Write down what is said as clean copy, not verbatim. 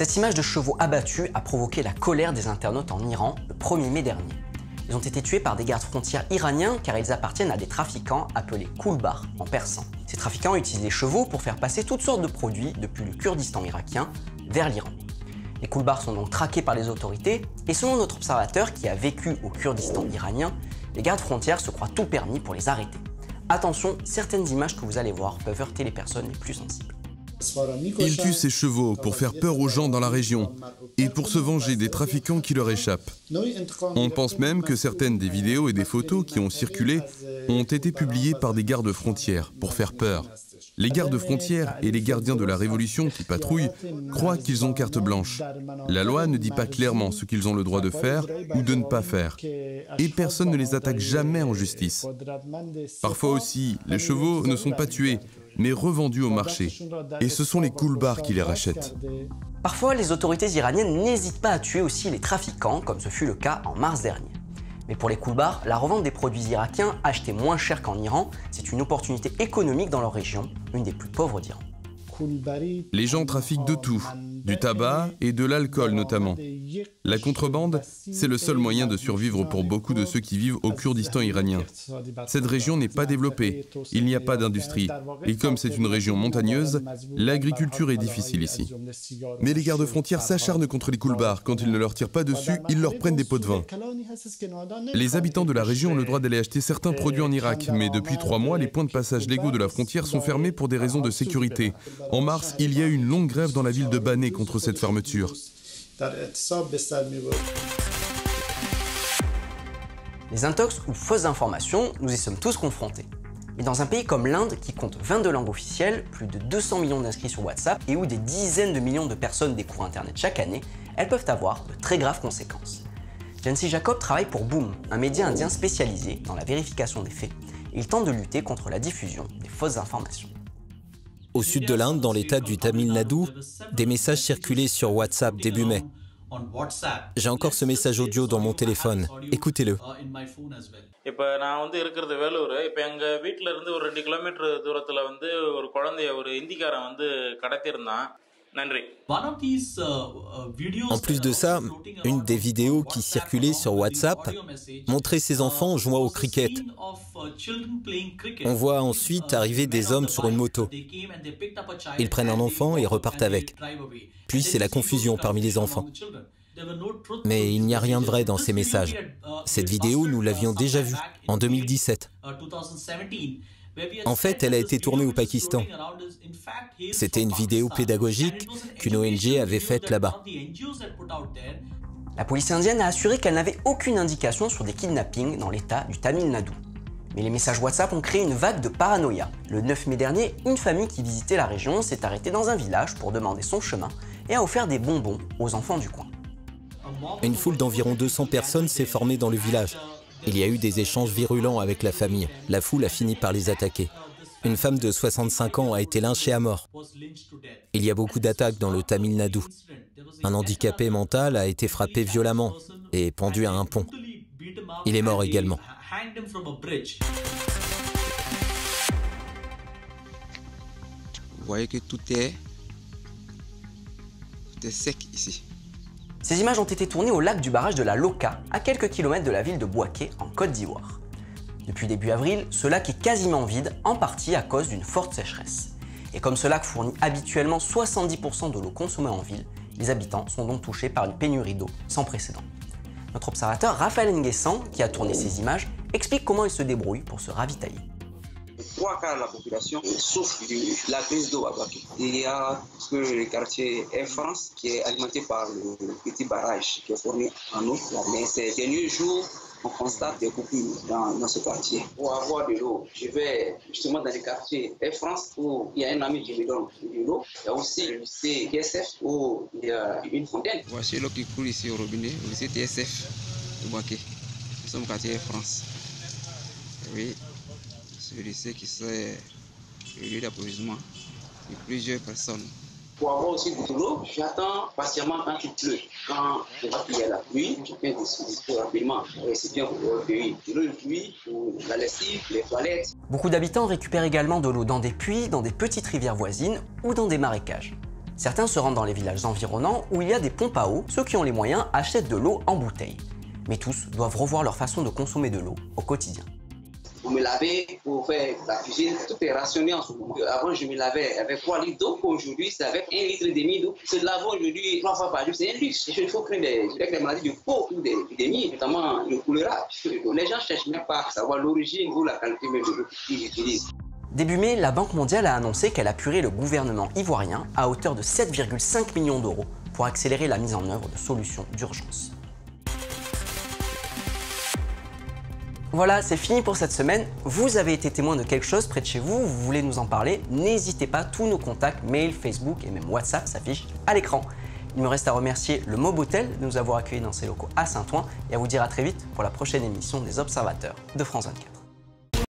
Cette image de chevaux abattus a provoqué la colère des internautes en Iran le 1er mai dernier. Ils ont été tués par des gardes frontières iraniens car ils appartiennent à des trafiquants appelés kulbar en persan. Ces trafiquants utilisent les chevaux pour faire passer toutes sortes de produits depuis le Kurdistan irakien vers l'Iran. Les kulbars sont donc traqués par les autorités et selon notre observateur qui a vécu au Kurdistan iranien, les gardes frontières se croient tout permis pour les arrêter. Attention, certaines images que vous allez voir peuvent heurter les personnes les plus sensibles. Il tue ses chevaux pour faire peur aux gens dans la région et pour se venger des trafiquants qui leur échappent. On pense même que certaines des vidéos et des photos qui ont circulé ont été publiées par des gardes frontières pour faire peur. Les gardes frontières et les gardiens de la Révolution qui patrouillent croient qu'ils ont carte blanche. La loi ne dit pas clairement ce qu'ils ont le droit de faire ou de ne pas faire. Et personne ne les attaque jamais en justice. Parfois aussi, les chevaux ne sont pas tués, mais revendus au marché. Et ce sont les kulbars qui les rachètent. Parfois, les autorités iraniennes n'hésitent pas à tuer aussi les trafiquants, comme ce fut le cas en mars dernier. Mais pour les kulbars, la revente des produits irakiens achetés moins cher qu'en Iran, c'est une opportunité économique dans leur région, une des plus pauvres d'Iran. Les gens trafiquent de tout, du tabac et de l'alcool notamment. La contrebande, c'est le seul moyen de survivre pour beaucoup de ceux qui vivent au Kurdistan iranien. Cette région n'est pas développée, il n'y a pas d'industrie. Et comme c'est une région montagneuse, l'agriculture est difficile ici. Mais les gardes frontières s'acharnent contre les kulbars. Quand ils ne leur tirent pas dessus, ils leur prennent des pots de vin. Les habitants de la région ont le droit d'aller acheter certains produits en Irak, mais depuis 3 mois, les points de passage légaux de la frontière sont fermés pour des raisons de sécurité. En mars, il y a eu une longue grève dans la ville de Bané contre cette fermeture. Les intox ou fausses informations, nous y sommes tous confrontés. Mais dans un pays comme l'Inde, qui compte 22 langues officielles, plus de 200 millions d'inscrits sur WhatsApp et où des dizaines de millions de personnes découvrent Internet chaque année, elles peuvent avoir de très graves conséquences. Jancy Jacob travaille pour Boom, un média indien spécialisé dans la vérification des faits, et il tente de lutter contre la diffusion des fausses informations. Au sud de l'Inde, dans l'état du Tamil Nadu, des messages circulaient sur WhatsApp début mai. J'ai encore ce message audio dans mon téléphone. Écoutez-le. En plus de ça, une des vidéos qui circulait sur WhatsApp montrait ces enfants jouant au cricket. On voit ensuite arriver des hommes sur une moto. Ils prennent un enfant et repartent avec. Puis c'est la confusion parmi les enfants. Mais il n'y a rien de vrai dans ces messages. Cette vidéo, nous l'avions déjà vue en 2017. En fait, elle a été tournée au Pakistan. C'était une vidéo pédagogique qu'une ONG avait faite là-bas. La police indienne a assuré qu'elle n'avait aucune indication sur des kidnappings dans l'état du Tamil Nadu. Mais les messages WhatsApp ont créé une vague de paranoïa. Le 9 mai dernier, une famille qui visitait la région s'est arrêtée dans un village pour demander son chemin et a offert des bonbons aux enfants du coin. Une foule d'environ 200 personnes s'est formée dans le village. Il y a eu des échanges virulents avec la famille. La foule a fini par les attaquer. Une femme de 65 ans a été lynchée à mort. Il y a beaucoup d'attaques dans le Tamil Nadu. Un handicapé mental a été frappé violemment et pendu à un pont. Il est mort également. Vous voyez que tout est sec ici. Ces images ont été tournées au lac du barrage de la Loka, à quelques kilomètres de la ville de Bouaké, en Côte d'Ivoire. Depuis début avril, ce lac est quasiment vide, en partie à cause d'une forte sécheresse. Et comme ce lac fournit habituellement 70% de l'eau consommée en ville, les habitants sont donc touchés par une pénurie d'eau sans précédent. Notre observateur Raphaël Nguessan, qui a tourné ces images, explique comment il se débrouille pour se ravitailler. 3 quarts de la population souffre de la crise d'eau à Bouaké. Il y a le quartier Air France qui est alimenté par le petit barrage qui est fourni en eau. Mais ces derniers jours, on constate des coupures dans ce quartier. Pour avoir de l'eau, je vais justement dans le quartier Air France où il y a un ami qui me donne de l'eau. Il y a aussi le lycée TSF où il y a une fontaine. Voici l'eau qui coule ici au robinet, au lycée TSF de Bouaké. Nous sommes au quartier Air France. Oui. Le lycée qui serait le lieu d'approvisionnement de plusieurs personnes. Pour avoir aussi de l'eau, j'attends patiemment quand il pleut. Quand je vois qu'il y a la pluie, je fais des dispositions rapidement. C'est bien pour recueillir de l'eau de pluie, pour la lessive, les toilettes. Beaucoup d'habitants récupèrent également de l'eau dans des puits, dans des petites rivières voisines ou dans des marécages. Certains se rendent dans les villages environnants où il y a des pompes à eau. Ceux qui ont les moyens achètent de l'eau en bouteille. Mais tous doivent revoir leur façon de consommer de l'eau au quotidien. Pour me laver, pour faire la cuisine, tout est rationné en ce moment. Avant, je me lavais avec 3 litres d'eau. Aujourd'hui, c'est avec 1,5 litre d'eau. Se laver aujourd'hui 3 fois par jour, c'est un luxe. Il faut craindre des maladies de peau ou des épidémies, notamment le choléra. Les gens ne cherchent même pas à savoir l'origine ou la qualité même de l'eau qu'ils utilisent. Début mai, la Banque mondiale a annoncé qu'elle appuierait le gouvernement ivoirien à hauteur de 7,5 millions d'euros pour accélérer la mise en œuvre de solutions d'urgence. Voilà, c'est fini pour cette semaine. Vous avez été témoin de quelque chose près de chez vous, vous voulez nous en parler, n'hésitez pas, tous nos contacts, mail, Facebook et même WhatsApp s'affichent à l'écran. Il me reste à remercier le Mob Hotel de nous avoir accueillis dans ses locaux à Saint-Ouen et à vous dire à très vite pour la prochaine émission des Observateurs de France 24.